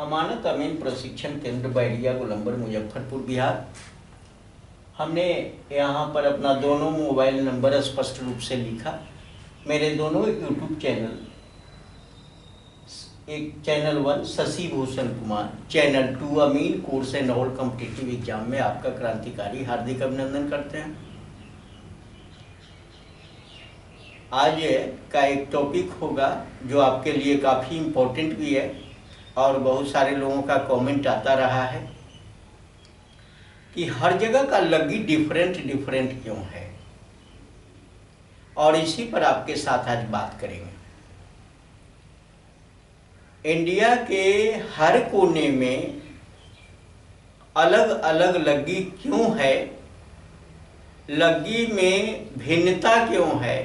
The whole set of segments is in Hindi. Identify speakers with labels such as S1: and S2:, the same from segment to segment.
S1: अमानत अमीन प्रशिक्षण केंद्र बैरिया गोलंबर मुजफ्फरपुर बिहार। हमने यहाँ पर अपना दोनों मोबाइल नंबर स्पष्ट रूप से लिखा। मेरे दोनों यूट्यूब चैनल, एक channel 1 Shashi Bhushan Kumar, channel 2 Amin course and all competitive exam में आपका क्रांतिकारी हार्दिक अभिनंदन करते हैं। आज का एक टॉपिक होगा जो आपके लिए काफ़ी इम्पोर्टेंट भी है और बहुत सारे लोगों का कमेंट आता रहा है कि हर जगह का लग्गी डिफरेंट क्यों है, और इसी पर आपके साथ आज बात करेंगे। इंडिया के हर कोने में अलग अलग लग्गी क्यों है, लग्गी में भिन्नता क्यों है,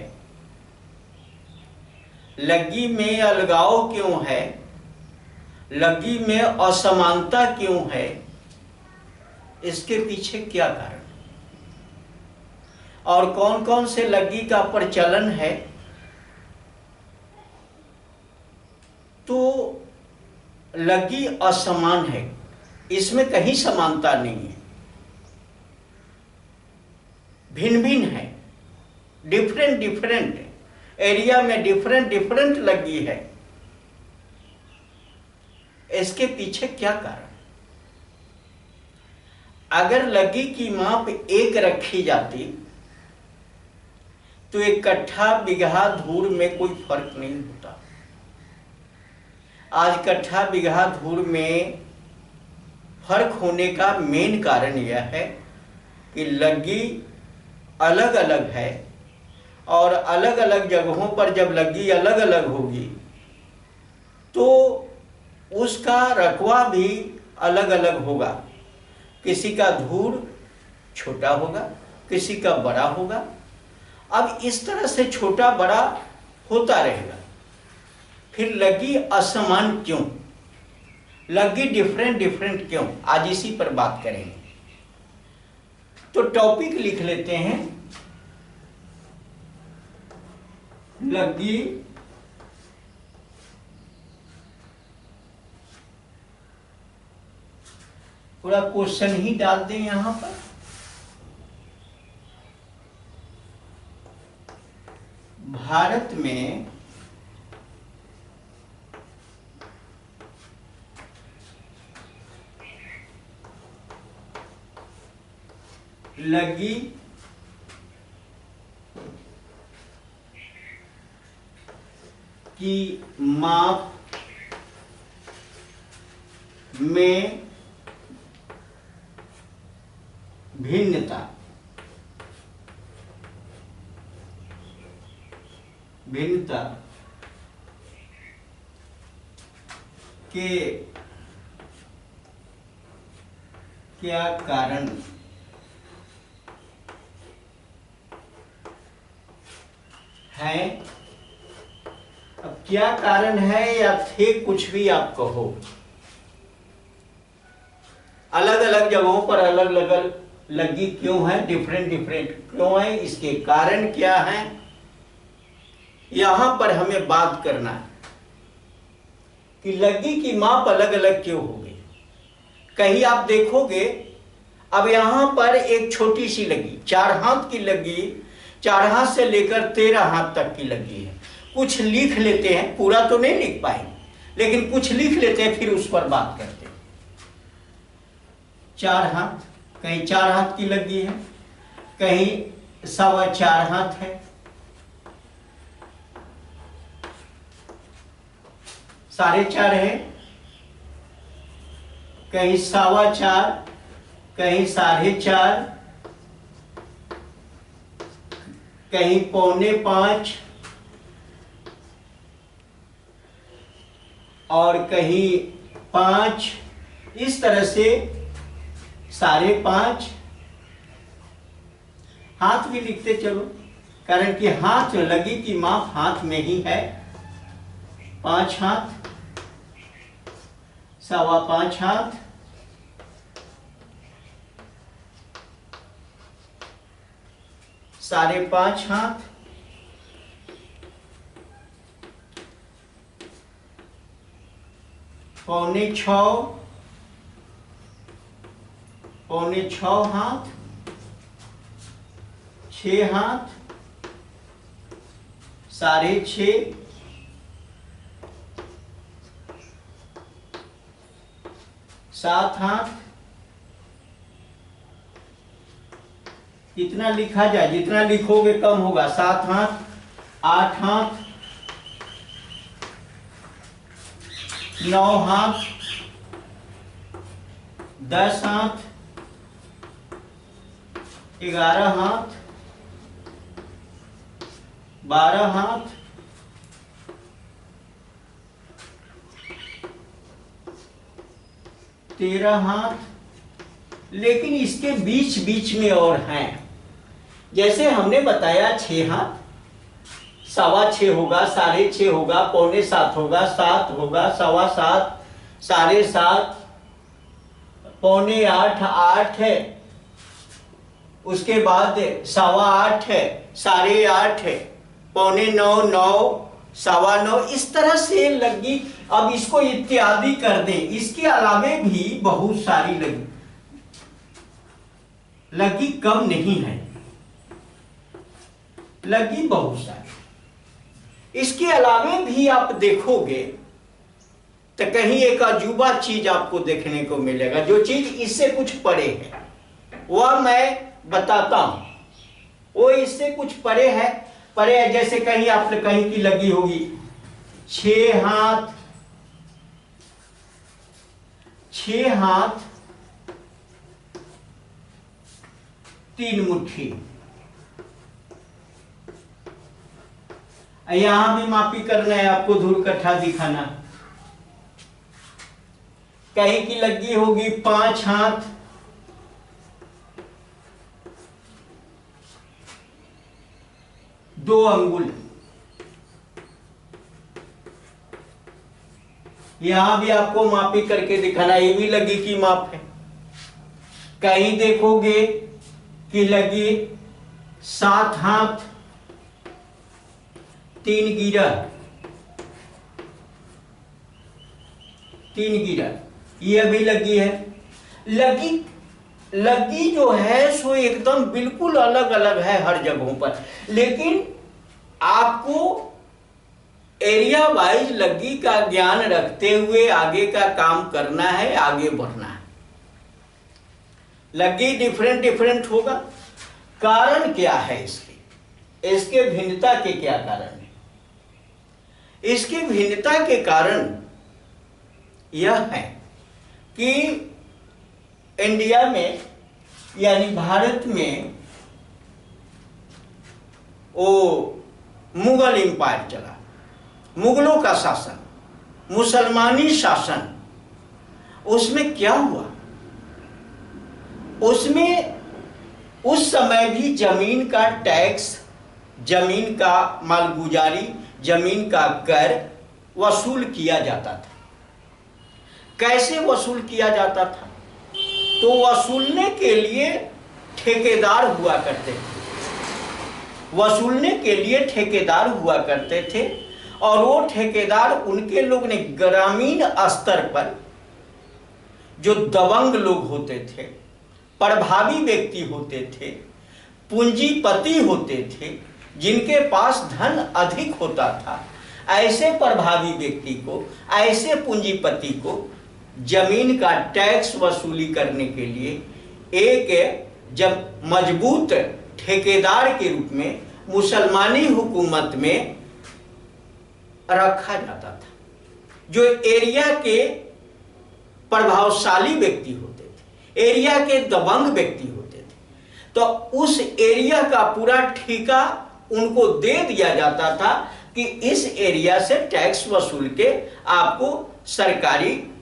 S1: लग्गी में अलगाव क्यों है, लग्गी में असमानता क्यों है, इसके पीछे क्या कारण और कौन कौन से लग्गी का प्रचलन है। तो लग्गी असमान है, इसमें कहीं समानता नहीं है, भिन्न भिन्न है, डिफरेंट एरिया में डिफरेंट लग्गी है। इसके पीछे क्या कारण? अगर लग्गी की माप एक रखी जाती तो एक कट्ठा बिगहा धूड़ में कोई फर्क नहीं होता। आज कट्ठा बिगहा धूड़ में फर्क होने का मेन कारण यह है कि लग्गी अलग अलग है, और अलग अलग जगहों पर जब लग्गी अलग अलग होगी तो उसका रकवा भी अलग अलग होगा। किसी का धूड़ छोटा होगा, किसी का बड़ा होगा। अब इस तरह से छोटा बड़ा होता रहेगा। फिर लग्गी असमान क्यों, लग्गी डिफरेंट क्यों, आज इसी पर बात करेंगे। तो टॉपिक लिख लेते हैं, लग्गी पूरा क्वेश्चन ही डाल दें यहां पर। भारत में लग्गी की माप में भिन्नता के क्या कारण है। अब क्या कारण है या थे, कुछ भी आप कहो, अलग अलग जगहों पर अलग अलग लग्गी क्यों है, डिफरेंट क्यों है, इसके कारण क्या है, यहां पर हमें बात करना है कि लग्गी की माप अलग अलग क्यों हो गई। कहीं आप देखोगे, अब यहां पर एक छोटी सी लग्गी, 4 हाथ की लग्गी, 4 हाथ से लेकर 13 हाथ तक की लग्गी है। कुछ लिख लेते हैं, पूरा तो नहीं लिख पाएंगे, लेकिन कुछ लिख लेते हैं, फिर उस पर बात करते हैं। 4 हाथ, कहीं 4 हाथ की लग्गी है, कहीं 4.25 हाथ है, साढ़े 4 है, कहीं 4.25, कहीं 4.5, कहीं 4.25 और कहीं 5, इस तरह से 5.5 हाथ भी लिखते चलो, कारण कि हाथ, लग्गी की माप हाथ में ही है। 5 हाथ, 5.25 हाथ, 5.5 हाथ, 6.25, 6.25 हाथ, 6 हाथ, 6.5, 7 हाथ। कितना लिखा जाए, जितना लिखोगे कम होगा। 7 हाथ, 8 हाथ, 9 हाथ, 10 हाथ, 11 हाथ, 12 हाथ, 13 हाथ। लेकिन इसके बीच बीच में और हैं, जैसे हमने बताया 6 हाथ, 6.25 होगा, 6.5 होगा, 6.25 होगा, 7 होगा, 7.25, 7.5, 7.8, 8 है, उसके बाद 8.25 है, 8.5 है, 8.25, 9, 9, इस तरह से लग्गी। अब इसको इत्यादि कर दें। इसके अलावे भी बहुत सारी लग्गी कम नहीं है, लग्गी बहुत सारी। इसके अलावे भी आप देखोगे तो कहीं एक अजूबा चीज आपको देखने को मिलेगा, जो चीज इससे कुछ परे है वह मैं बताता हूं। वो इससे कुछ परे है, परे है। जैसे कहीं आपने कहीं की लगी होगी 6 हाथ, 6 हाथ 3 मुट्ठी। यहां भी मापी करना है आपको, धूल कट्ठा दिखाना। कहीं की लगी होगी 5 हाथ, 2 अंगुल। यहां भी आपको मापी करके दिखाना, ये भी लगी की माप है। कहीं देखोगे कि लगी 7 हाथ, 3 गिरा, 3 गिरा, ये भी लगी है। लगी जो है सो एकदम बिल्कुल अलग अलग है हर जगहों पर, लेकिन आपको एरिया वाइज लग्गी का ज्ञान रखते हुए आगे का काम करना है, आगे बढ़ना है। लग्गी डिफरेंट डिफरेंट होगा। कारण क्या है इसके भिन्नता के क्या कारण है? इसकी भिन्नता के कारण यह है कि इंडिया में यानी भारत में वो मुगल एम्पायर चला, मुगलों का शासन, मुसलमानी शासन। उसमें क्या हुआ, उसमें उस समय भी जमीन का टैक्स, जमीन का मालगुजारी, जमीन का कर वसूल किया जाता था। कैसे वसूल किया जाता था? तो वसूलने के लिए ठेकेदार हुआ करते थे, वसूलने के लिए ठेकेदार हुआ करते थे। और वो ठेकेदार उनके लोग ने ग्रामीण स्तर पर जो दबंग लोग होते थे, प्रभावी व्यक्ति होते थे, पूंजीपति होते थे, जिनके पास धन अधिक होता था, ऐसे प्रभावी व्यक्ति को, ऐसे पूंजीपति को जमीन का टैक्स वसूली करने के लिए एक जब मजबूत ठेकेदार के रूप में मुसलमानी हुकूमत में रखा जाता था। जो एरिया के प्रभावशाली व्यक्ति होते थे, एरिया के दबंग व्यक्ति होते थे, तो उस एरिया का पूरा ठेका उनको दे दिया जाता था कि इस एरिया से टैक्स वसूल के आपको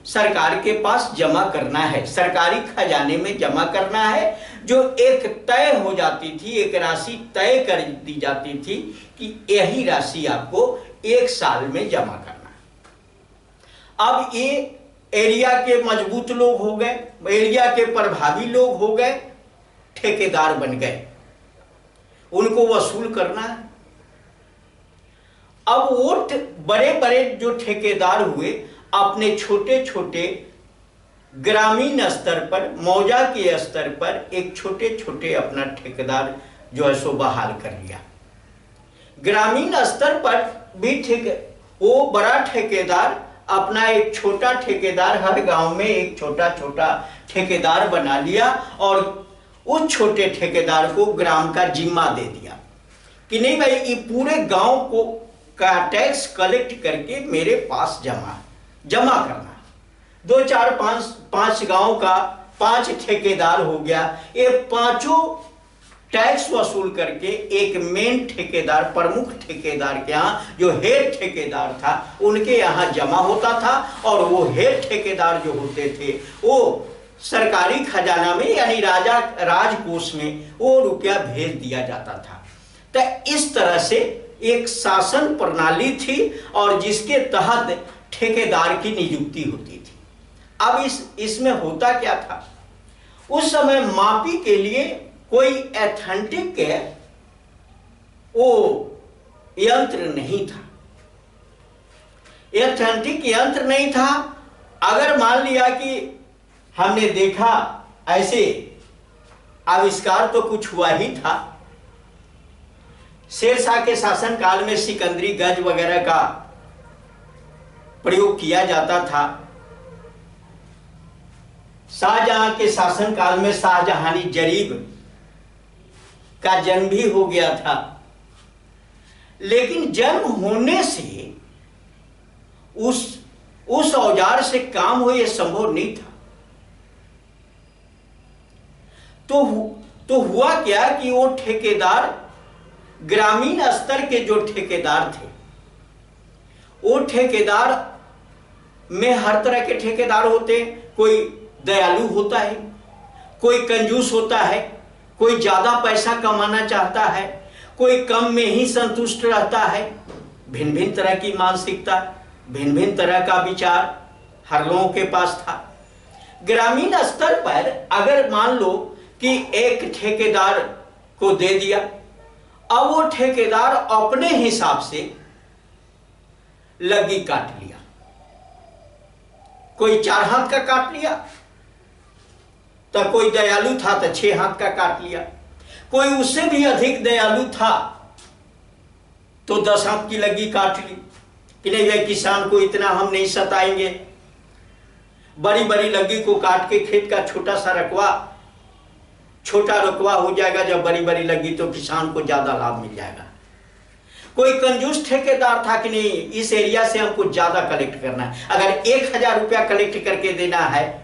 S1: सरकार के पास जमा करना है, सरकारी खजाने में जमा करना है। जो एक तय हो जाती थी, एक राशि तय कर दी जाती थी कि यही राशि आपको 1 साल में जमा करना है। अब ये एरिया के मजबूत लोग हो गए, एरिया के प्रभावी लोग हो गए, ठेकेदार बन गए, उनको वसूल करना है। अब वो बड़े बड़े जो ठेकेदार हुए, अपने छोटे छोटे ग्रामीण स्तर पर, मौजा के स्तर पर एक छोटे छोटे अपना ठेकेदार जो है सो बहाल कर लिया। ग्रामीण स्तर पर भी वो बड़ा ठेकेदार अपना एक छोटा ठेकेदार, हर गांव में एक छोटा छोटा ठेकेदार बना लिया और उस छोटे ठेकेदार को ग्राम का जिम्मा दे दिया कि नहीं भाई, ये पूरे गांव को का टैक्स कलेक्ट करके मेरे पास जमा करना। 2 4 5 गांव का 5 ठेकेदार हो गया, ये पांचों टैक्स वसूल करके एक मेन ठेकेदार, प्रमुख ठेकेदार के यहाँ जो हेड ठेकेदार था उनके यहाँ जमा होता था और वो हेड ठेकेदार जो होते थे वो सरकारी खजाना में यानी राजकोष में वो रुपया भेज दिया जाता था। तो इस तरह से एक शासन प्रणाली थी और जिसके तहत ठेकेदार की नियुक्ति होती थी। अब इसमें होता क्या था, उस समय मापी के लिए कोई एथेंटिक वो यंत्र नहीं था, एथेंटिक यंत्र नहीं था। अगर मान लिया कि हमने देखा ऐसे आविष्कार तो कुछ हुआ ही था, शेरशाह के शासन काल में सिकंदरी गज वगैरह का प्रयोग किया जाता था। शाहजहां के शासन काल में शाहजहानी जरीब का जन्म भी हो गया था, लेकिन जन्म होने से उस औजार से काम हो यह संभव नहीं था। तो हुआ क्या कि वो ठेकेदार, ग्रामीण स्तर के जो ठेकेदार थे, वो ठेकेदार में हर तरह के ठेकेदार होते हैं। कोई दयालु होता है, कोई कंजूस होता है, कोई ज्यादा पैसा कमाना चाहता है, कोई कम में ही संतुष्ट रहता है। भिन्न भिन्न तरह की मानसिकता, भिन्न भिन्न तरह का विचार हर लोगों के पास था। ग्रामीण स्तर पर अगर मान लो कि एक ठेकेदार को दे दिया, अब वो ठेकेदार अपने हिसाब से लग्गी काट लिया। कोई 4 हाथ का काट लिया, तो कोई दयालु था तो 6 हाथ का काट लिया, कोई उससे भी अधिक दयालु था तो 10 हाथ की लग्गी काट ली कि नहीं भाई, किसान को इतना हम नहीं सताएंगे। बड़ी बड़ी लग्गी को काट के खेत का छोटा रकबा हो जाएगा। जब बड़ी बड़ी लग्गी तो किसान को ज्यादा लाभ मिल जाएगा। कोई कंजूस ठेकेदार था कि नहीं, इस एरिया से हमको ज्यादा कलेक्ट करना है, अगर 1000 रुपया कलेक्ट करके देना है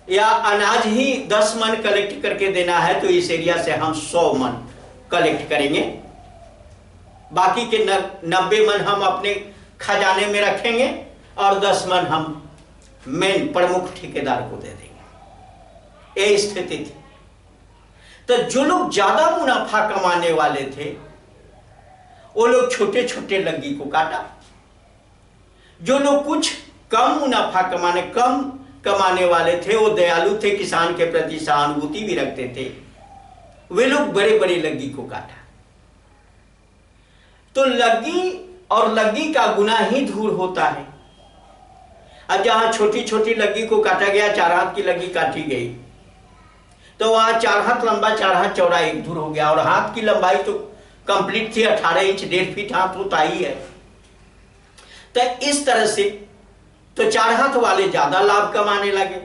S1: या अनाज ही 10 मन कलेक्ट करके देना है तो इस एरिया से हम 100 मन कलेक्ट करेंगे, बाकी के 90 मन हम अपने खजाने में रखेंगे और 10 मन हम मेन प्रमुख ठेकेदार को दे देंगे। ये स्थिति थी। तो जो लोग ज्यादा मुनाफा कमाने वाले थे वो लोग छोटे छोटे लग्गी को काटा। जो लोग कुछ कम मुनाफा कम कमाने वाले थे, वो दयालु थे, किसान के प्रति सहानुभूति भी रखते थे, वे लोग बड़े बड़े लग्गी को काटा। तो लग्गी और लग्गी का गुना ही धूर होता है। अब जहां छोटी छोटी लग्गी को काटा गया, 4 हाथ की लग्गी काटी गई, तो वहां 4 हाथ लंबा 4 हाथ चौड़ा एक धूर हो गया। और हाथ की लंबाई तो कंप्लीट थी 18 इंच, 1.5 फीट हाथ होता ही है। तो इस तरह से तो 4 हाथ वाले ज्यादा लाभ कमाने लगे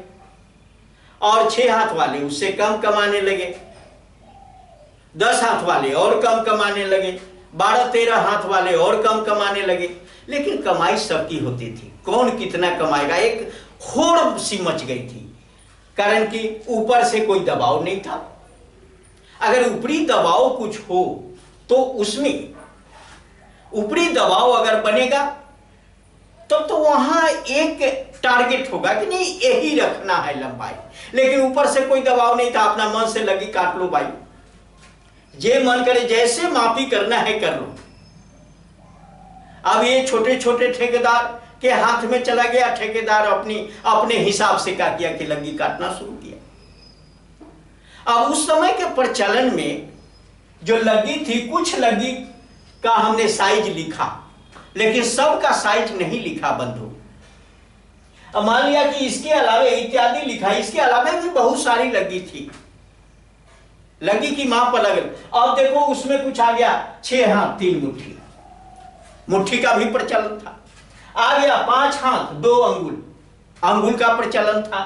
S1: और 6 हाथ वाले उससे कम कमाने लगे, 10 हाथ वाले और कम कमाने लगे, 12-13 हाथ वाले और कम कमाने लगे। लेकिन कमाई सबकी होती थी, कौन कितना कमाएगा, एक होड़ सी मच गई थी। कारण कि ऊपर से कोई दबाव नहीं था। अगर ऊपरी दबाव कुछ हो तो उसमें ऊपरी दबाव अगर बनेगा तो वहां एक टारगेट होगा कि नहीं यही रखना है लंबाई। लेकिन ऊपर से कोई दबाव नहीं था, अपना मन से लगी काट लो भाई, जे मन करे जैसे मापी करना है कर लो। अब ये छोटे छोटे ठेकेदार के हाथ में चला गया, ठेकेदार अपने हिसाब से क्या किया कि लग्गी काटना शुरू किया। अब उस समय के प्रचलन में जो लग्गी थी, कुछ लग्गी का हमने साइज लिखा लेकिन सबका साइज नहीं लिखा बंधु। अब मान लिया कि इसके अलावा इत्यादि लिखा, इसके अलावा भी बहुत सारी लगी थी, लगी की माप अलग अलग। अब देखो उसमें कुछ आ गया 6 हाथ 3 मुट्ठी, मुट्ठी का भी प्रचलन था। आ गया 5 हाथ 2 अंगुल, अंगुल का प्रचलन था।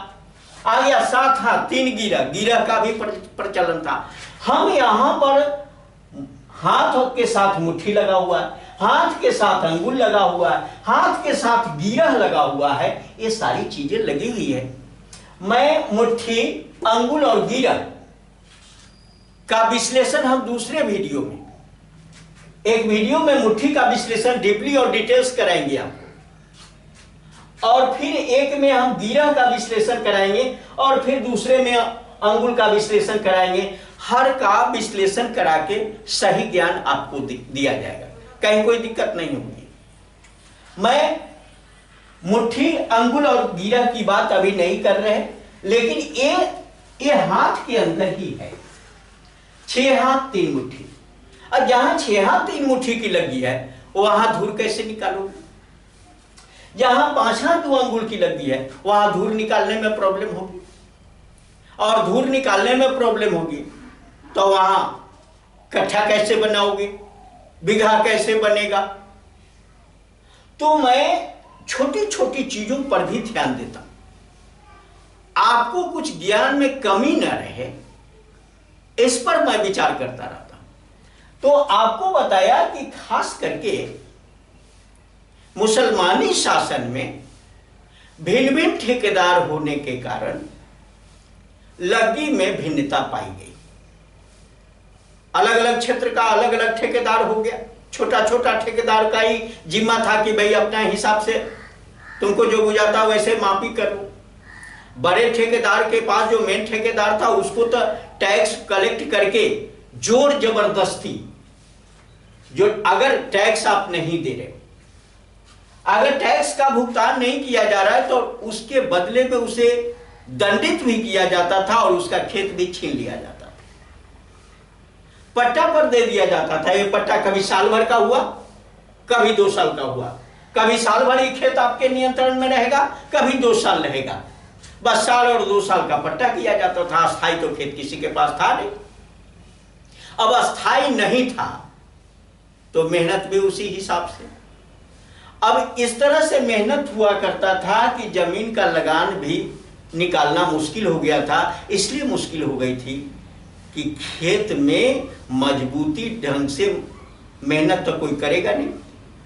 S1: आ गया 7 हाथ 3 गिरह, गिरह का भी प्रचलन था। हम यहां पर हाथ के साथ मुट्ठी लगा हुआ है, हाथ के साथ अंगुल लगा हुआ है, हाथ के साथ गिरह लगा हुआ है, ये सारी चीजें लगी हुई है। मैं मुट्ठी, अंगुल और गिरह का विश्लेषण हम दूसरे वीडियो में, एक वीडियो में मुट्ठी का विश्लेषण डीपली और डिटेल्स कराएंगे आपको, और फिर एक में हम गिरह का विश्लेषण कराएंगे, और फिर दूसरे में अंगुल का विश्लेषण कराएंगे। हर का विश्लेषण करा के सही ज्ञान आपको दिया जाएगा, कहीं कोई दिक्कत नहीं होगी। मैं मुट्ठी, अंगुल और गिरह की बात अभी नहीं कर रहे, लेकिन ये हाथ के अंदर ही है। 6 हाथ 3 मुट्ठी। अब जहां 6 हाथ 3 मुट्ठी की लगी है वहां धूल कैसे निकालोगे? जहां 5 हाथ 2 अंगुल की लगी है वहां धूल निकालने में प्रॉब्लम होगी, और धूल निकालने में प्रॉब्लम होगी तो वहां कट्ठा कैसे बनाओगे, बीघा कैसे बनेगा? तो मैं छोटी छोटी चीजों पर भी ध्यान देता हूं, आपको कुछ ज्ञान में कमी न रहे इस पर मैं विचार करता रहता हूं। तो आपको बताया कि खास करके मुसलमानी शासन में भिन्न भिन्न ठेकेदार होने के कारण लग्गी में भिन्नता पाई गई। अलग अलग क्षेत्र का अलग अलग ठेकेदार हो गया। छोटा छोटा ठेकेदार का ही जिम्मा था कि भाई अपना हिसाब से तुमको जो बुझाता वैसे मापी करो। बड़े ठेकेदार के पास जो मेन ठेकेदार था उसको तो टैक्स कलेक्ट करके जोर जबरदस्ती, जो अगर टैक्स आप नहीं दे रहे, अगर टैक्स का भुगतान नहीं किया जा रहा है तो उसके बदले में उसे दंडित भी किया जाता था और उसका खेत भी छीन लिया जाता था, पट्टा पर दे दिया जाता था। ये पट्टा कभी साल भर का हुआ, कभी 2 साल का हुआ, कभी साल भर ही खेत आपके नियंत्रण में रहेगा, कभी 2 साल रहेगा। बस साल और 2 साल का पट्टा किया जाता था। अस्थाई तो खेत किसी के पास था नहीं। अब अस्थाई नहीं था तो मेहनत भी उसी हिसाब से। अब इस तरह से मेहनत हुआ करता था कि जमीन का लगान भी निकालना मुश्किल हो गया था। इसलिए मुश्किल हो गई थी कि खेत में मजबूती ढंग से मेहनत तो कोई करेगा नहीं,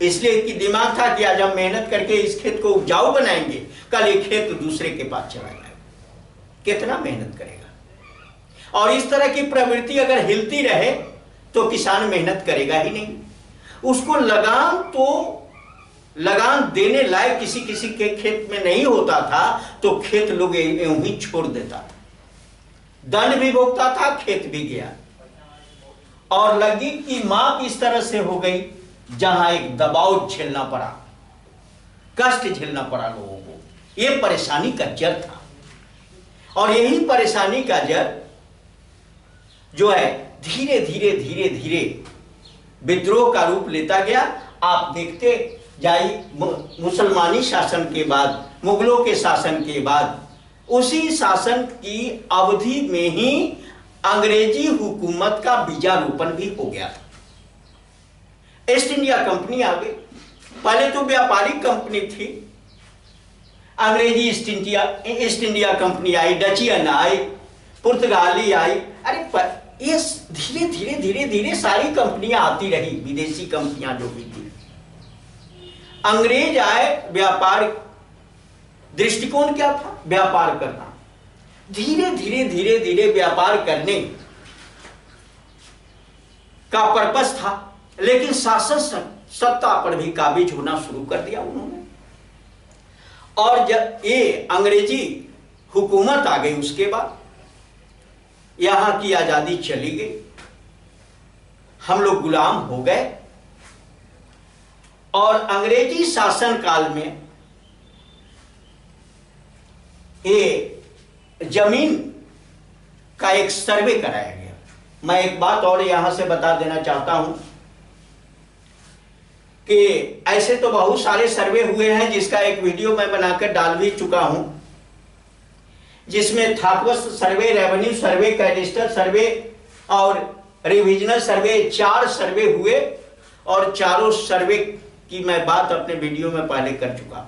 S1: इसलिए कि दिमाग था कि आज हम मेहनत करके इस खेत को उपजाऊ बनाएंगे, कल ये खेत दूसरे के पास चला जाएगा, कितना मेहनत करेगा। और इस तरह की प्रवृत्ति अगर हिलती रहे तो किसान मेहनत करेगा ही नहीं। उसको लगान देने लायक किसी किसी के खेत में नहीं होता था तो खेत लोग यूं ही छोड़ देता था, दंड भी भुगता था, खेत भी गया। और लग्गी की माप इस तरह से हो गई जहां एक दबाव झेलना पड़ा, कष्ट झेलना पड़ा लोगों को। यह परेशानी का जड़ था, और यही परेशानी का जड़ जो है धीरे धीरे धीरे धीरे विद्रोह का रूप लेता गया। आप देखते जाइए, मुसलमानी शासन के बाद, मुगलों के शासन के बाद, उसी शासन की अवधि में ही अंग्रेजी हुकूमत का बीजारोपण भी हो गया था। ईस्ट इंडिया कंपनी आ गई। पहले तो व्यापारिक कंपनी थी, अंग्रेजी ईस्ट इंडिया कंपनी आई, डचियन आई, पुर्तगाली आई। अरे ये धीरे धीरे धीरे धीरे सारी कंपनियां आती रही, विदेशी कंपनियां जो भी थी। अंग्रेज आए, व्यापार दृष्टिकोण क्या था? व्यापार करना। धीरे धीरे धीरे धीरे व्यापार करने का पर्पस था, लेकिन शासन सत्ता पर भी काबिज होना शुरू कर दिया उन्होंने। और जब ये अंग्रेजी हुकूमत आ गई उसके बाद यहां की आजादी चली गई, हम लोग गुलाम हो गए। और अंग्रेजी शासन काल में ये जमीन का एक सर्वे कराया गया। मैं एक बात और यहां से बता देना चाहता हूं कि ऐसे तो बहुत सारे सर्वे हुए हैं, जिसका एक वीडियो मैं बनाकर डाल भी चुका हूं, जिसमें थाकवस्त सर्वे, रेवेन्यू सर्वे, कैडेस्ट्रल सर्वे और रिविजनल सर्वे, 4 सर्वे हुए और चारों सर्वे की मैं बात अपने वीडियो में पहले कर चुका।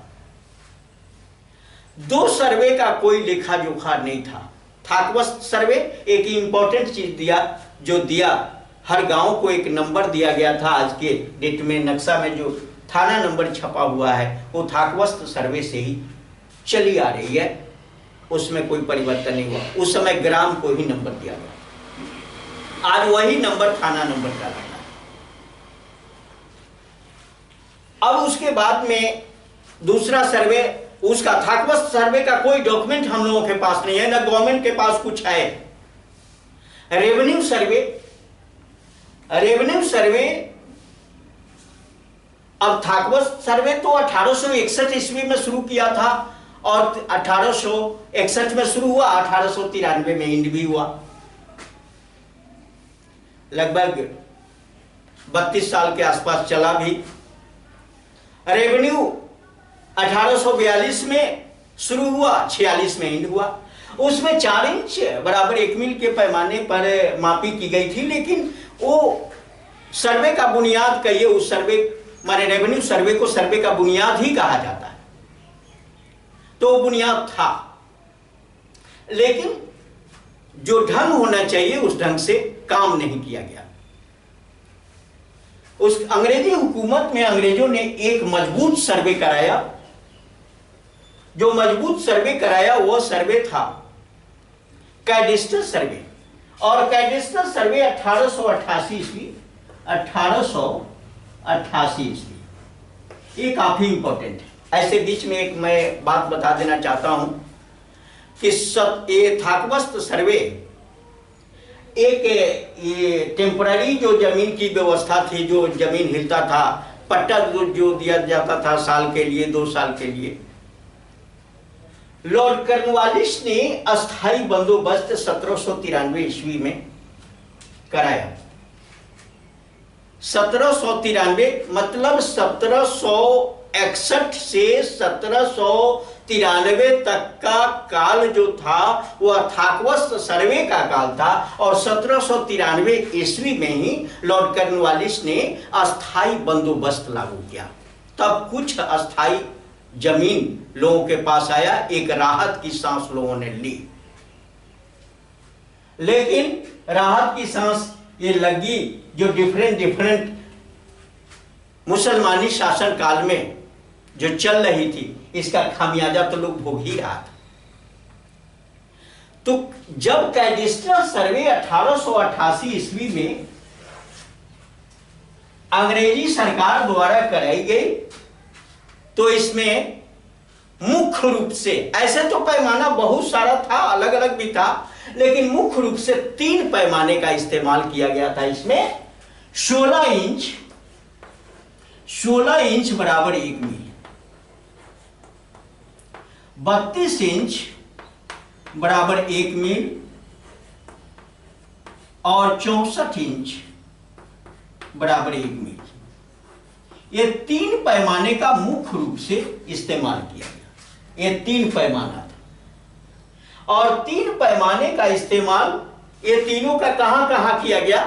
S1: 2 सर्वे का कोई लेखा जोखा नहीं था। थाकवस्त सर्वे एक इंपॉर्टेंट चीज दिया, जो दिया हर गांव को एक नंबर दिया गया था। आज के डेट में नक्शा में जो थाना नंबर छपा हुआ है वो थाकवस्त सर्वे से ही चली आ रही है, उसमें कोई परिवर्तन नहीं हुआ। उस समय ग्राम को ही नंबर दिया गया, आज वही नंबर थाना नंबर का लगा। अब उसके बाद में दूसरा सर्वे, उसका थाकवस्त सर्वे का कोई डॉक्यूमेंट हम लोगों के पास नहीं है, ना गवर्नमेंट के पास कुछ है। रेवेन्यू सर्वे, रेवेन्यू सर्वे, अब थाकवस्त सर्वे तो 1861 ईस्वी में शुरू किया था और 1861 में शुरू हुआ, 1893 में एंड भी हुआ। लगभग 32 साल के आसपास चला भी। रेवेन्यू 1842 में शुरू हुआ, 46 में एंड हुआ। उसमें 4 इंच बराबर 1 मील के पैमाने पर मापी की गई थी, लेकिन वो सर्वे का बुनियाद कहिए, उस सर्वे माने रेवेन्यू सर्वे को सर्वे का बुनियाद ही कहा जाता है, तो बुनियाद था, लेकिन जो ढंग होना चाहिए उस ढंग से काम नहीं किया गया। उस अंग्रेजी हुकूमत में अंग्रेजों ने एक मजबूत सर्वे कराया। जो मजबूत सर्वे कराया वो सर्वे था कैडेस्ट्रल सर्वे, और कैडेस्ट्रल सर्वे 1888 ईस्वी, 1888 ईस्वी, ये काफी इंपॉर्टेंट है। ऐसे बीच में एक मैं बात बता देना चाहता हूं कि ये थाकवस्त सर्वे एक ये टेम्पररी जो जमीन की व्यवस्था थी, जो जमीन हिलता था, पट्टा जो दिया जाता था साल के लिए, 2 साल के लिए। लॉर्ड कॉर्नवालिस ने अस्थाई बंदोबस्त 1793 ईस्वी में कराया। 1793 मतलब 1761 से 1793 तक का काल जो था वह थाकवस्त सर्वे का काल था, और 1793 ईस्वी में ही लॉर्ड कॉर्नवालिस ने अस्थाई बंदोबस्त लागू किया। तब कुछ अस्थाई जमीन लोगों के पास आया, एक राहत की सांस लोगों ने ली। लेकिन राहत की सांस ये लगी जो डिफरेंट मुसलमानी शासन काल में जो चल रही थी, इसका खामियाजा तो लोग भोग ही रहा था। तो जब कैडेस्ट्रल सर्वे 1888 ईस्वी में अंग्रेजी सरकार द्वारा कराई गई, तो इसमें मुख्य रूप से, ऐसे तो पैमाना बहुत सारा था, अलग अलग भी था, लेकिन मुख्य रूप से 3 पैमाने का इस्तेमाल किया गया था। इसमें 16 इंच बराबर 1 मील, 32 इंच बराबर 1 मील और 64 इंच बराबर 1 मील, ये 3 पैमाने का मुख्य रूप से इस्तेमाल किया गया। ये 3 पैमाना था, और 3 पैमाने का इस्तेमाल ये तीनों का कहां कहां किया गया,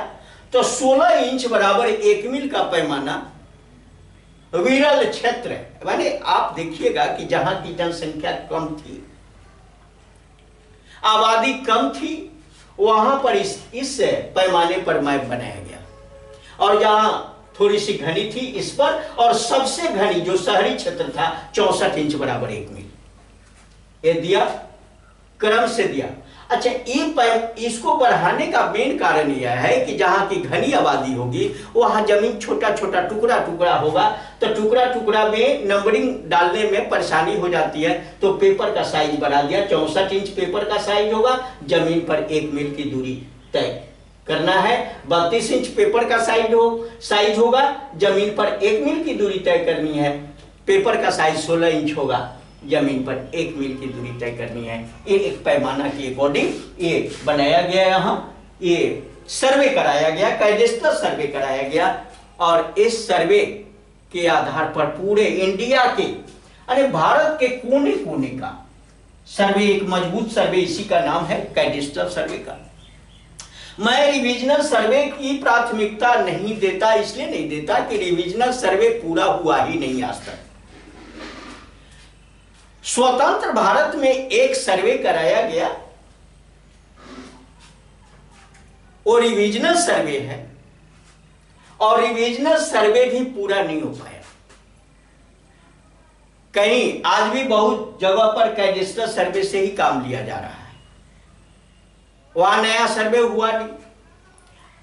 S1: तो 16 इंच बराबर 1 मील का पैमाना विरल क्षेत्र है, माने आप देखिएगा कि जहां की जनसंख्या कम थी, आबादी कम थी, वहां पर इस पैमाने पर मैप बनाया गया, और जहां थोड़ी सी घनी थी इस पर, और सबसे घनी जो शहरी क्षेत्र था 64 इंच बराबर 1 मील, ये दिया, क्रम से दिया। अच्छा, इसको बढ़ाने का मेन कारण यह है कि जहां की घनी आबादी होगी वहां जमीन छोटा छोटा टुकड़ा टुकड़ा होगा, तो टुकड़ा टुकड़ा में नंबरिंग डालने में परेशानी हो जाती है, तो पेपर का साइज बढ़ा दिया। 64 इंच पेपर का साइज होगा, जमीन पर 1 मील की दूरी तय करना है। 32 इंच पेपर का साइज होगा, जमीन पर 1 मील की दूरी तय करनी है। पेपर का साइज 16 इंच होगा, जमीन पर 1 मील की दूरी तय करनी है। ये एक पैमाना के अकॉर्डिंग ये बनाया गया, यहाँ ये सर्वे कराया गया, कैडेस्ट्रल सर्वे कराया गया, और इस सर्वे के आधार पर पूरे इंडिया के यानी भारत के कोने कोने का सर्वे, एक मजबूत सर्वे, इसी का नाम है कैडिस्टल सर्वे का। मैं रिविजनल सर्वे की प्राथमिकता नहीं देता, इसलिए नहीं देता कि रिविजनल सर्वे पूरा हुआ ही नहीं आज तक। स्वतंत्र भारत में एक सर्वे कराया गया, वो रिविजनल सर्वे है, और रिविजनल सर्वे भी पूरा नहीं हो पाया। कहीं आज भी बहुत जगह पर कैडिस्टल सर्वे से ही काम लिया जा रहा है, वहां नया सर्वे हुआ नहीं।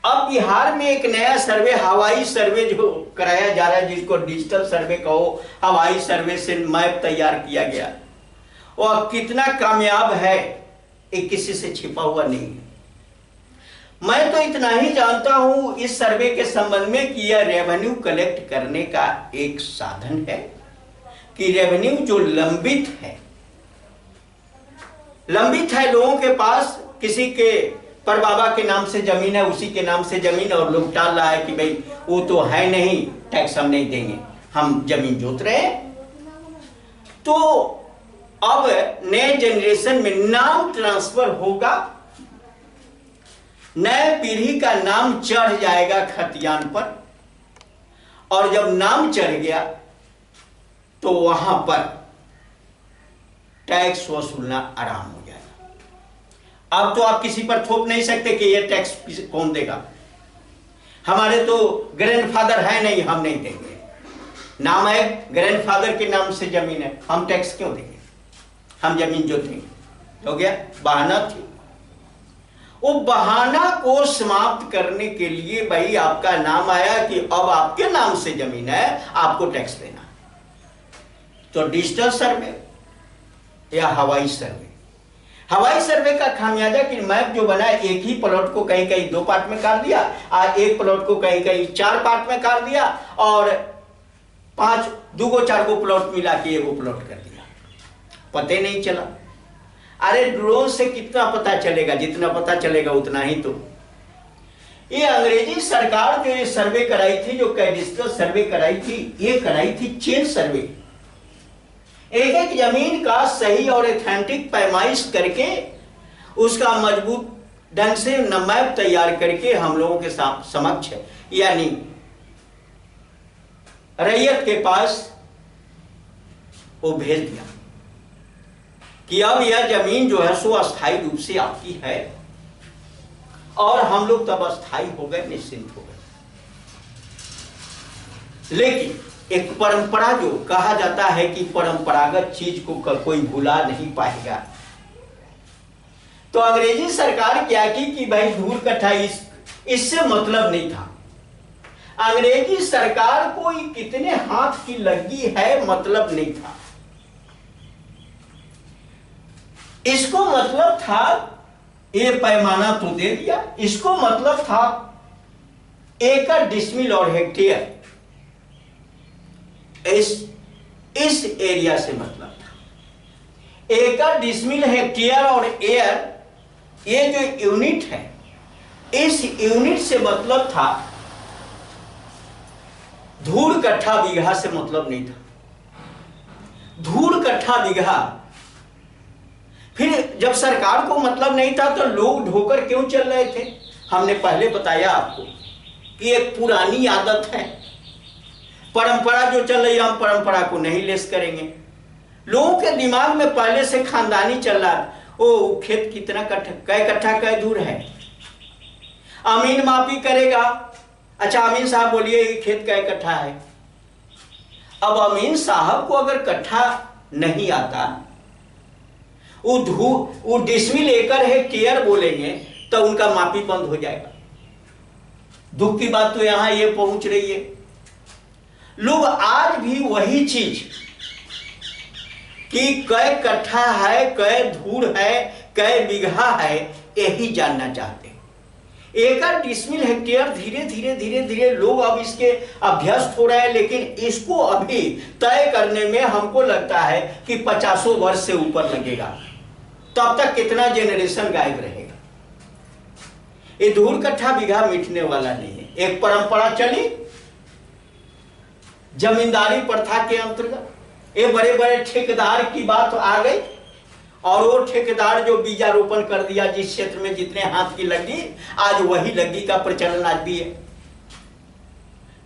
S1: अब बिहार में एक नया सर्वे, हवाई सर्वे जो कराया जा रहा है, जिसको डिजिटल सर्वे कहो, हवाई सर्वे से मैप तैयार किया गया, वह कितना कामयाब है ये किसी से छिपा हुआ नहीं है। मैं तो इतना ही जानता हूं इस सर्वे के संबंध में कि यह रेवेन्यू कलेक्ट करने का एक साधन है, कि रेवेन्यू जो लंबित है लोगों के पास, किसी के पर बाबा के नाम से जमीन है, उसी के नाम से जमीन, और लोग टाल रहा है कि भाई वो तो है नहीं, टैक्स हम नहीं देंगे, हम जमीन जोत रहे हैं। तो अब नए जनरेशन में नाम ट्रांसफर होगा, नए पीढ़ी का नाम चढ़ जाएगा खतियान पर, और जब नाम चढ़ गया तो वहां पर टैक्स वसूलना आराम हो जाएगा। अब तो आप किसी पर थोप नहीं सकते कि यह टैक्स कौन देगा, हमारे तो ग्रैंडफादर है नहीं, हम नहीं देंगे। नाम है ग्रैंडफादर के नाम से जमीन है, हम टैक्स क्यों देंगे, हम जमीन जोतेंगे। हो गया, बहाना थी। वो बहाना को समाप्त करने के लिए भाई आपका नाम आया कि अब आपके नाम से जमीन है, आपको टैक्स देना। तो डिजिटल सर्वे या हवाई सर्वे, हवाई सर्वे का खामियाजा कि मैप जो बना है, एक ही प्लॉट को कहीं कहीं 2 पार्ट में काट दिया, एक प्लॉट को कहीं कहीं 4 पार्ट में काट दिया, और 5 2 4 को प्लॉट मिला के 1 प्लॉट कर दिया, पता ही नहीं चला। अरे ड्रोन से कितना पता चलेगा, जितना पता चलेगा उतना ही। तो ये अंग्रेजी सरकार जो ये सर्वे कराई थी, जो कैडिस्टल सर्वे कराई थी, ये कराई थी चेन सर्वे। एक एक जमीन का सही और एथेंटिक पैमाइश करके उसका मजबूत ढंग से मैप तैयार करके हम लोगों के समक्ष यानी रैयत के पास वो भेज दिया कि अब यह जमीन जो है सो अस्थायी रूप से आपकी है, और हम लोग तब अस्थायी हो गए, निश्चिंत हो गए। लेकिन एक परंपरा जो कहा जाता है कि परंपरागत चीज को कोई भुला नहीं पाएगा, तो अंग्रेजी सरकार क्या की कि भाई धूल कट्ठा इससे मतलब नहीं था। अंग्रेजी सरकार को कितने हाथ की लगी है मतलब नहीं था, इसको मतलब था ये पैमाना तो दे दिया, इसको मतलब था एकड़, डिसमिल और हेक्टेयर, इस एरिया से मतलब था। एकड़, डिसमिल, हेक्टेयर और एयर, ये जो यूनिट है, इस यूनिट से मतलब था। धूल कट्ठा बीघा से मतलब नहीं था। धूल कट्ठा बीघा, फिर जब सरकार को मतलब नहीं था तो लोग ढोकर क्यों चल रहे थे? हमने पहले बताया आपको कि एक पुरानी आदत है, परंपरा जो चल रही है, हम परंपरा को नहीं लेस करेंगे। लोगों के दिमाग में पहले से खानदानी चल रहा, ओ खेत कितना कट्ठा, कै कट्ठा कै दूर है, अमीन मापी करेगा। अच्छा अमीन साहब बोलिए ये खेत कै कट्ठा है। अब अमीन साहब को अगर कट्ठा नहीं आता, वो डिसमिल एकड़ हेक्टेयर बोलेंगे तो उनका मापी बंद हो जाएगा। दुख की बात तो यहां ये पहुंच रही है, लोग आज भी वही चीज कि कै कट्ठा है, कै धूर है, कै बीघा है, यही जानना चाहते हैं। एकड़, डिसमिल, हेक्टेयर धीरे धीरे धीरे धीरे लोग अब इसके अभ्यस्त हो रहे हैं, लेकिन इसको अभी तय करने में हमको लगता है कि 50 वर्ष से ऊपर लगेगा। तब तक कितना जेनरेशन गायब रहेगा। ये धूल कट्ठा बीघा मिटने वाला नहीं है। एक परंपरा चली, जमींदारी प्रथा के अंतर्गत ये बड़े बड़े ठेकेदार की बात आ गई, और वो ठेकेदार जो बीजारोपण कर दिया जिस क्षेत्र में जितने हाथ की लग्गी, आज वही लग्गी का प्रचलन आज भी है।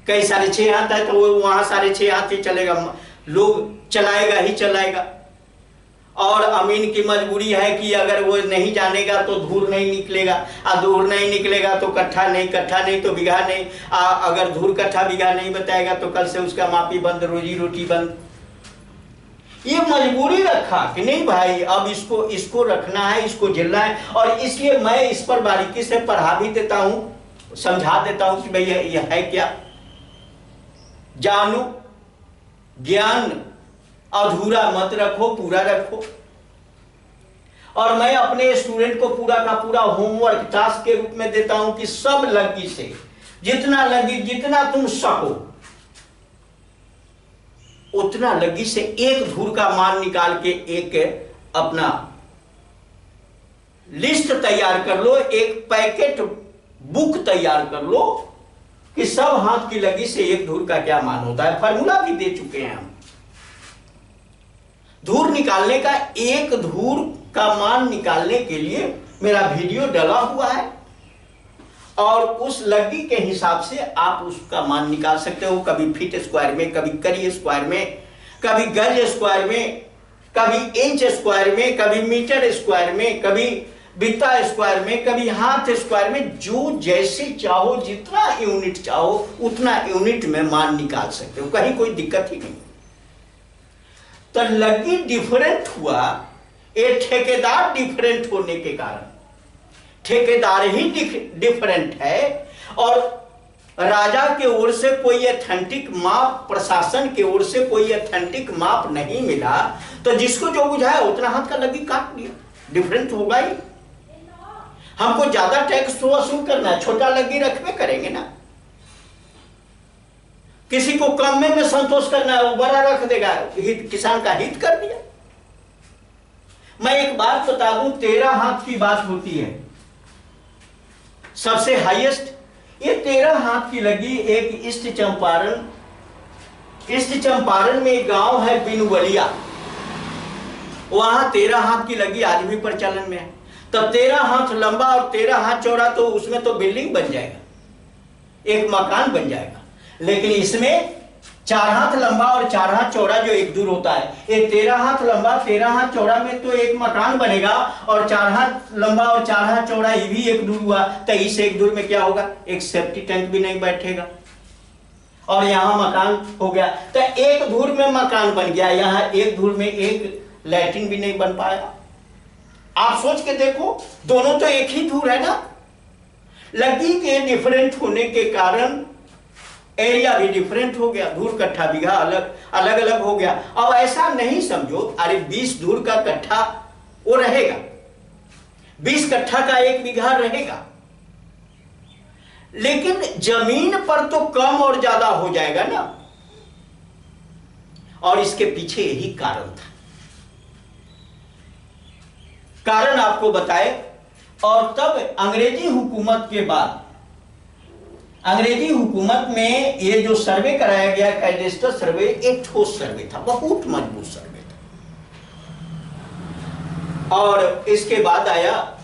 S1: कई 6.5 हाथ है तो वो वहां 6.5 हाथ ही चलेगा, लोग चलाएगा ही चलाएगा। और अमीन की मजबूरी है कि अगर वो नहीं जानेगा तो धूर नहीं निकलेगा, और धूर नहीं निकलेगा तो कट्ठा नहीं तो बीघा नहीं, अगर धूर कट्ठा बीघा नहीं बताएगा तो कल से उसका मापी बंद, रोजी रोटी बंद। ये मजबूरी रखा कि नहीं भाई अब इसको रखना है, इसको झेलना है। और इसलिए मैं इस पर बारीकी से पढ़ा भी देता हूं, समझा देता हूं कि भैया यह है क्या। जानो, ज्ञान अधूरा मत रखो, पूरा रखो। और मैं अपने स्टूडेंट को पूरा का पूरा होमवर्क टास्क के रूप में देता हूं कि सब लग्गी से जितना तुम सको उतना लग्गी से एक धूर का मान निकाल के एक अपना लिस्ट तैयार कर लो, एक पैकेट बुक तैयार कर लो कि सब हाथ की लग्गी से एक धूर का क्या मान होता है। फार्मूला भी दे चुके हैं हम। धूर निकालने का, एक धूर का मान निकालने के लिए मेरा वीडियो डला हुआ है, और उस लग्गी के हिसाब से आप उसका मान निकाल सकते हो। कभी फीट स्क्वायर में, कभी करी स्क्वायर में, कभी गज स्क्वायर में, कभी इंच स्क्वायर में, कभी मीटर स्क्वायर में, कभी बित्ता स्क्वायर में, कभी हाथ स्क्वायर में। जो जैसे चाहो, जितना यूनिट चाहो उतना यूनिट में मान निकाल सकते हो, कहीं कोई दिक्कत ही नहीं। तो लग्गी डिफरेंट हुआ, ये ठेकेदार डिफरेंट होने के कारण, ठेकेदार ही डिफरेंट है, और राजा के ओर से कोई एथेंटिक माप, प्रशासन के ओर से कोई एथेंटिक माप नहीं मिला, तो जिसको जो बुझाया उतना हाथ का लग्गी काट दिया। डिफरेंट होगा ही। हमको ज्यादा टैक्स तो वसूल करना है, छोटा लग्गी रखबे करेंगे ना। किसी को कम में संतोष करना है, वो बड़ा रख देगा, हित किसान का हित कर दिया। मैं एक बात बता दूं, 13 हाथ की बात होती है सबसे हाईएस्ट। ये 13 हाथ की लगी एक ईस्ट चंपारण में एक गांव है बिनवलिया, वहां 13 हाथ की लगी आज भी प्रचलन में है। तब 13 हाथ लंबा और 13 हाथ चौड़ा, तो उसमें तो बिल्डिंग बन जाएगा, एक मकान बन जाएगा। लेकिन इसमें 4 हाथ लंबा और 4 हाथ चौड़ा जो एक दूर होता है, ये 13 हाथ लंबा 13 हाथ चौड़ा में तो एक मकान बनेगा, और 4 हाथ लंबा और 4 हाथ चौड़ा ये भी एक दूर हुआ, तो इस एक दूर में क्या होगा, एक सेफ्टी टैंक भी नहीं बैठेगा, और यहाँ मकान हो गया। तो एक धूर में मकान बन गया, यहाँ एक धूर में एक लैट्रिन भी नहीं बन पाएगा। आप सोच के देखो, दोनों तो एक ही धूर है ना। लग्गी के डिफरेंट होने के कारण एरिया भी डिफरेंट हो गया, धूर कट्ठा बीघा अलग अलग हो गया। अब ऐसा नहीं समझो अरे 20 धूर का कट्ठा वो रहेगा, 20 कट्ठा का 1 बीघा रहेगा, लेकिन जमीन पर तो कम और ज्यादा हो जाएगा ना। और इसके पीछे यही कारण था, कारण आपको बताए। और तब अंग्रेजी हुकूमत के बाद, अंग्रेजी हुकूमत में ये जो सर्वे कराया गया कैडेस्टर सर्वे, एक ठोस सर्वे था, बहुत मजबूत सर्वे था। और इसके बाद आया,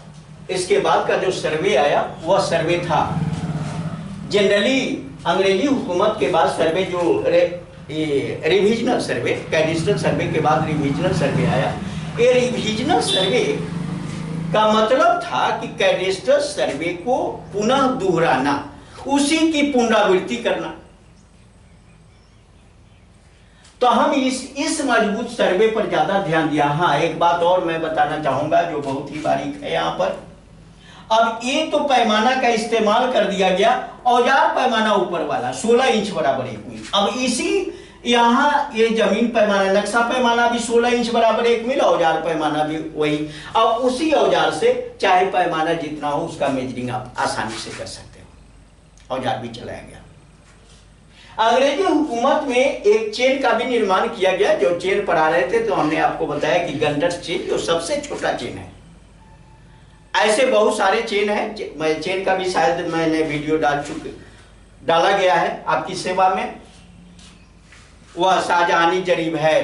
S1: इसके बाद का जो सर्वे आया वह सर्वे था जनरली अंग्रेजी हुकूमत के बाद सर्वे जो रिविजनल सर्वे, कैडेस्टर सर्वे के बाद रिविजनल सर्वे आया। ये रिविजनल सर्वे का मतलब था कि कैडेस्टर सर्वे को पुनः दोहराना, उसी की पुनरावृत्ति करना। तो हम इस मजबूत सर्वे पर ज्यादा ध्यान दिया। हाँ, एक बात और मैं बताना चाहूंगा जो बहुत ही बारीक है यहाँ पर। अब ये तो पैमाना का इस्तेमाल कर दिया गया, औजार पैमाना ऊपर वाला 16 इंच बराबर 1 मील। अब इसी यहाँ ये जमीन पैमाना, नक्शा पैमाना भी 16 इंच बराबर 1 मील, औजार पैमाना भी वही। अब उसी औजार से चाहे पैमाना जितना हो उसका मेजरिंग आप आसानी से कर सकते हो। औजार भी चलाया गया। अंग्रेजी हुकूमत में एक चेन का भी निर्माण किया गया। जो चेन पढ़ा रहे थे तो हमने आपको बताया कि गंडर चेन जो सबसे छोटा चेन है। ऐसे बहुत सारे चेन है, चेन का भी शायद मैंने वीडियो डाला गया है आपकी सेवा में। वह शाहजहानी जरीब है,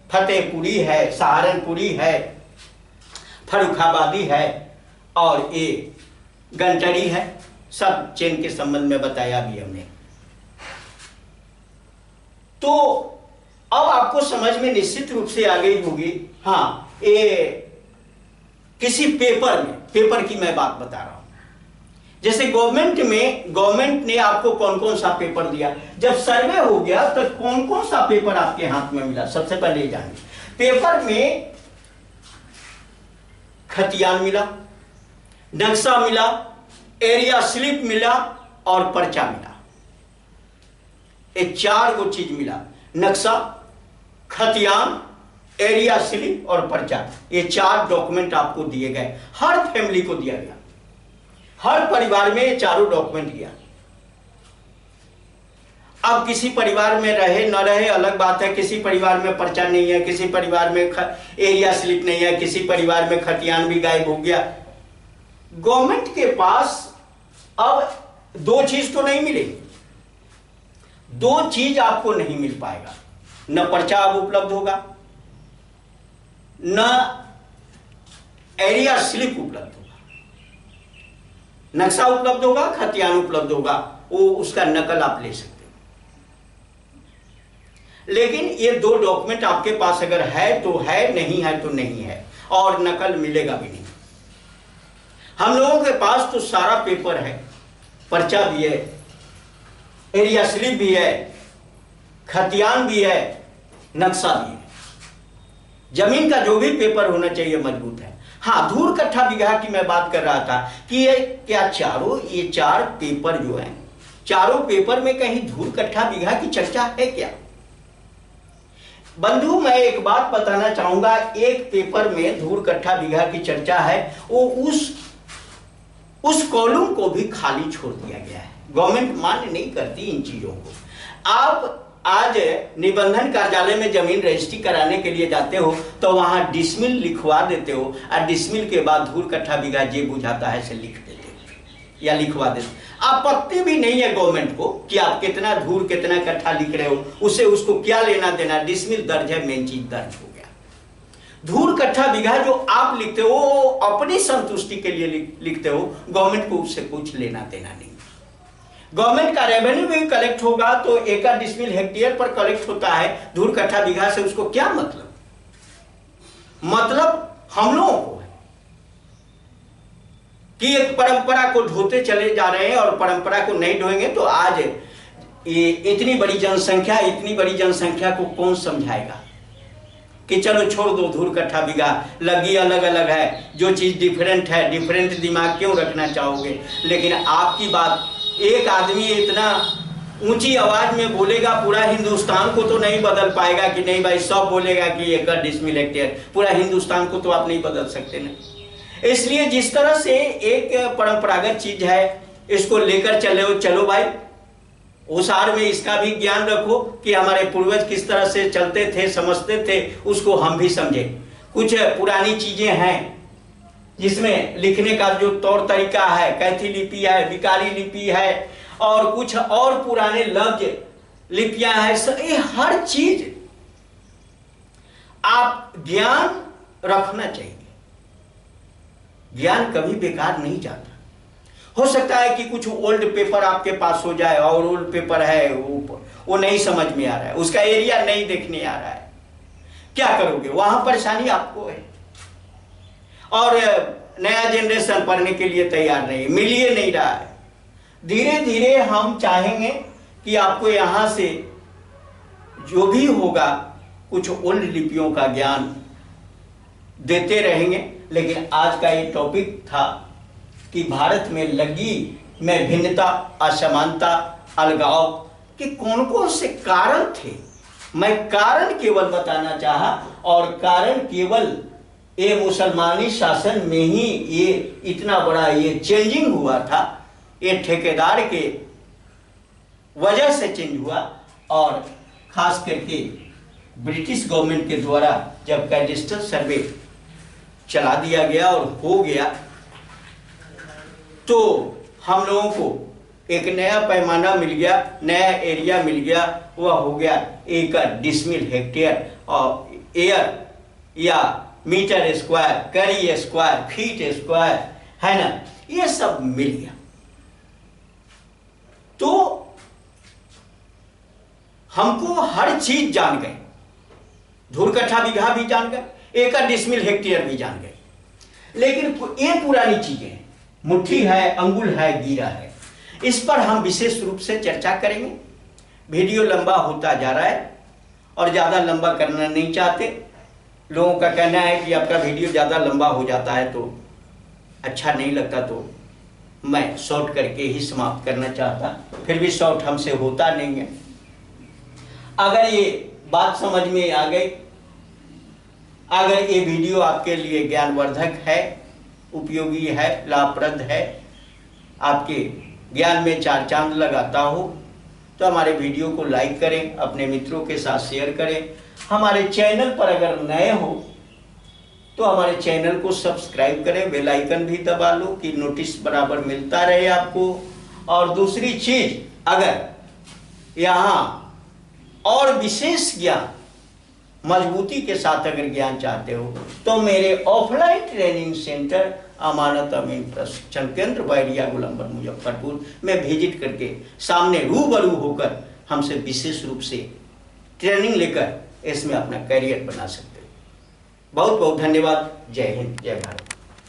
S1: फतेहपुरी है, सहारनपुरी है, फर्रुखाबादी है और ये गंटरी है। सब चेन के संबंध में बताया भी हमने। तो अब आपको समझ में निश्चित रूप से आ गई होगी। हाँ, ये किसी पेपर की मैं बात बता रहा हूं। जैसे गवर्नमेंट ने आपको कौन कौन सा पेपर दिया, जब सर्वे हो गया तो कौन कौन सा पेपर आपके हाथ में मिला, सबसे पहले जानिए। पेपर में खतियान मिला, नक्शा मिला, एरिया स्लिप मिला और पर्चा मिला। ये 4 गो चीज मिला, नक्शा, खतियान, एरिया स्लिप और पर्चा। ये 4 डॉक्यूमेंट आपको दिए गए, हर फैमिली को दिया गया, हर परिवार में ये चारों डॉक्यूमेंट दिया। अब किसी परिवार में रहे न रहे अलग बात है, किसी परिवार में पर्चा नहीं है, किसी परिवार में एरिया स्लिप नहीं है, किसी परिवार में खतियान भी गायब हो गया। गवर्नमेंट के पास अब 2 चीज तो नहीं मिलेगी, 2 चीज आपको नहीं मिल पाएगा। न पर्चा अब उपलब्ध होगा, न एरिया स्लिप उपलब्ध होगा। नक्शा उपलब्ध होगा, खतियान उपलब्ध होगा, वो उसका नकल आप ले सकते हो। लेकिन ये 2 डॉक्यूमेंट आपके पास अगर है तो है, नहीं है तो नहीं है, और नकल मिलेगा भी नहीं। हम लोगों के पास तो सारा पेपर है, पर्चा भी है, एरिया स्लिप भी है, खतियान भी है, नक्शा भी है। जमीन का जो भी पेपर होना चाहिए मजबूत है। हाँ, धूर कट्ठा बीघा की मैं बात कर रहा था कि ये क्या ये 4 पेपर जो हैं, चारों पेपर में कहीं धूर कट्ठा बीघा की चर्चा है क्या? बंधु, मैं एक बात बताना चाहूंगा, एक पेपर में धूर कट्ठा बीघा की चर्चा है, वो उस कॉलम को भी खाली छोड़ दिया गया है। गवर्नमेंट मान्य नहीं करती इन चीजों को। आप आज निबंधन कार्यालय में जमीन रजिस्ट्री कराने के लिए जाते हो तो वहां डिसमिल लिखवा देते हो, और डिसमिल के बाद धूर कट्ठा बीघा जे बुझाता है से लिख देते हो या लिखवा देते। आपत्ति भी नहीं है गवर्नमेंट को कि आप कितना धूर कितना कट्ठा लिख रहे हो, उससे उसको क्या लेना देना। डिसमिल दर्ज है, मेन चीज दर्ज हो गया। धूर कट्ठा बीघा जो आप लिखते हो अपनी संतुष्टि के लिए लिखते हो, गवर्नमेंट को उससे कुछ लेना देना नहीं। गवर्नमेंट का रेवेन्यू भी कलेक्ट होगा तो 1 डिसमिल हेक्टेयर पर कलेक्ट होता है, धूर कट्ठा बीघा से उसको क्या मतलब? मतलब हम लोगों को है कि एक परंपरा को ढोते चले जा रहे हैं, और परंपरा को नहीं ढोएंगे तो आज ये इतनी बड़ी जनसंख्या को कौन समझाएगा कि चलो छोड़ दो, धूर कट्ठा बीघा, लगी अलग अलग है, जो चीज डिफरेंट है, डिफरेंट दिमाग क्यों रखना चाहोगे? लेकिन आपकी बात एक आदमी इतना ऊंची आवाज में बोलेगा, पूरा हिंदुस्तान को तो नहीं बदल पाएगा कि नहीं भाई सब बोलेगा कि 1 डिसमिल हेक्टेयर, पूरा हिंदुस्तान को तो आप नहीं बदल सकते ना। इसलिए जिस तरह से एक परंपरागत चीज है, इसको लेकर चलो भाई, उस आड़ में इसका भी ज्ञान रखो कि हमारे पूर्वज किस तरह से चलते थे, समझते थे, उसको हम भी समझे। कुछ पुरानी चीजें हैं जिसमें लिखने का जो तौर तरीका है, कैथी लिपि है, विकारी लिपि है, और कुछ और पुराने लफ्ज लिपियां हैं, ये हर चीज आप ज्ञान रखना चाहिए। ज्ञान कभी बेकार नहीं जाता। हो सकता है कि कुछ ओल्ड पेपर आपके पास हो जाए, और ओल्ड पेपर है वो नहीं समझ में आ रहा है, उसका एरिया नहीं देखने आ रहा है, क्या करोगे? वहां परेशानी आपको है। और नया जनरेशन पढ़ने के लिए तैयार नहीं, मिल ही नहीं रहा है। धीरे धीरे हम चाहेंगे कि आपको यहां से जो भी होगा कुछ ओल्ड लिपियों का ज्ञान देते रहेंगे। लेकिन आज का ये टॉपिक था कि भारत में लगी में भिन्नता, असमानता, अलगाव के कौन कौन से कारण थे। मैं कारण केवल बताना चाहा, और कारण केवल ये मुसलमानी शासन में ही ये इतना बड़ा ये चेंजिंग हुआ था, ये ठेकेदार के वजह से चेंज हुआ, और खास करके ब्रिटिश गवर्नमेंट के द्वारा जब कैडेस्ट्रल सर्वे चला दिया गया और हो गया, तो हम लोगों को एक नया पैमाना मिल गया, नया एरिया मिल गया, वह हो गया एकड़, डिसमिल, हेक्टेयर और एयर या मीटर स्क्वायर, करी स्क्वायर, फीट स्क्वायर, है ना, ये सब मिल गया। तो हमको हर चीज जान गए, धूल कट्ठा बीघा भी जान गए, एकड़ डिसमिल हेक्टेयर भी जान गए, लेकिन ये पुरानी चीजें हैं, मुट्ठी है, अंगुल है, गिरा है, इस पर हम विशेष रूप से चर्चा करेंगे। वीडियो लंबा होता जा रहा है और ज़्यादा लंबा करना नहीं चाहते। लोगों का कहना है कि आपका वीडियो ज़्यादा लंबा हो जाता है तो अच्छा नहीं लगता, तो मैं शॉर्ट करके ही समाप्त करना चाहता, फिर भी शॉर्ट हमसे होता नहीं है। अगर ये बात समझ में आ गई, अगर ये वीडियो आपके लिए ज्ञानवर्धक है, उपयोगी है, लाभप्रद है, आपके ज्ञान में चार चांद लगाता हो, तो हमारे वीडियो को लाइक करें, अपने मित्रों के साथ शेयर करें। हमारे चैनल पर अगर नए हो तो हमारे चैनल को सब्सक्राइब करें, बेल आइकन भी दबा लो कि नोटिस बराबर मिलता रहे आपको। और दूसरी चीज, अगर यहाँ और विशेष ज्ञान, मजबूती के साथ अगर ज्ञान चाहते हो तो मेरे ऑफलाइन ट्रेनिंग सेंटर अमानत अमीन प्रशिक्षण केंद्र बैरिया गोलंबर मुजफ्फरपुर में विजिट करके सामने रूबरू होकर हमसे विशेष रूप से ट्रेनिंग लेकर इसमें अपना करियर बना सकते हो। बहुत बहुत धन्यवाद। जय हिंद, जय भारत।